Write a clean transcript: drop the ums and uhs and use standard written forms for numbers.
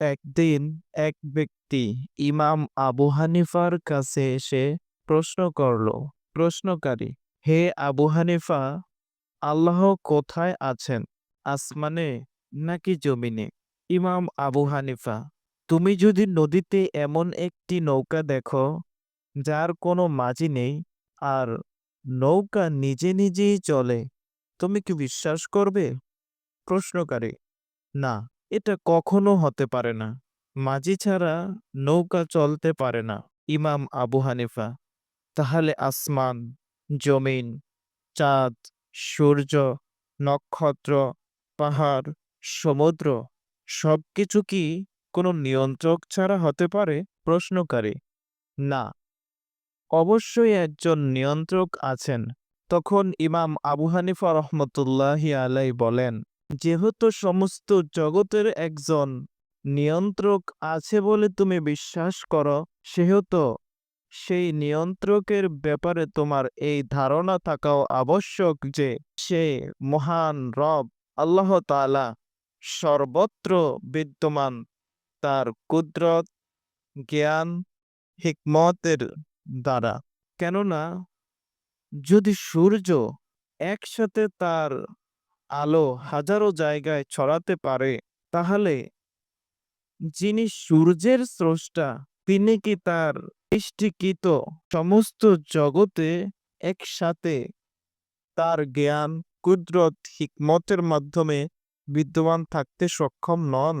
একদিন এক ব্যক্তি ইমাম আবু হানিফার কাছে এসে প্রশ্ন করল। প্রশ্নকারী: হে আবু হানিফা, আল্লাহ কোথায় আছেন, আসমানে নাকি জমিনে? ইমাম আবু হানিফা: তুমি যদি নদীতে এমন একটি নৌকা দেখো যার কোনো মাঝি নেই, আর নৌকা নিজে নিজেই চলে, তুমি কি বিশ্বাস করবে? প্রশ্নকারী: না, এটা কখনো হতে পারে না। মাঝি ছাড়া নৌকা চলতে পারে না। ইমাম আবু হানিফা: তাহলে আসমান, জমিন, চাঁদ, সূর্য, নক্ষত্র, পাহাড়, সমুদ্র সবকিছু কি কোনো নিয়ন্ত্রক ছাড়া হতে পারে? প্রশ্নকারী: না, অবশ্যই একজন নিয়ন্ত্রক আছেন। তখন ইমাম আবু হানিফা রহমতুল্লাহি আলাই বলেন, যেহেতু সমস্ত জগতের একজন নিয়ন্ত্রক আছে বলে তুমি বিশ্বাস করো, সেহেতু সেই নিয়ন্ত্রকের ব্যাপারে তোমার এই ধারণা থাকাও আবশ্যক যে সে মহান রব আল্লাহ তাআলা সর্বত্র বিদ্যমান। তার কুদরত, জ্ঞান, হিকমতের দ্বারা। কেননা যদি সূর্য একসাথে তার আলো হাজারো জায়গায় ছড়াতে পারে, তাহলে যিনি সূর্যের স্রষ্টা, তিনি কি তার সৃষ্টিকৃত সমস্ত জগতে একসাথে তার জ্ঞান, কুদরত, হিকমতের মাধ্যমে বিদ্যমান থাকতে সক্ষম নন?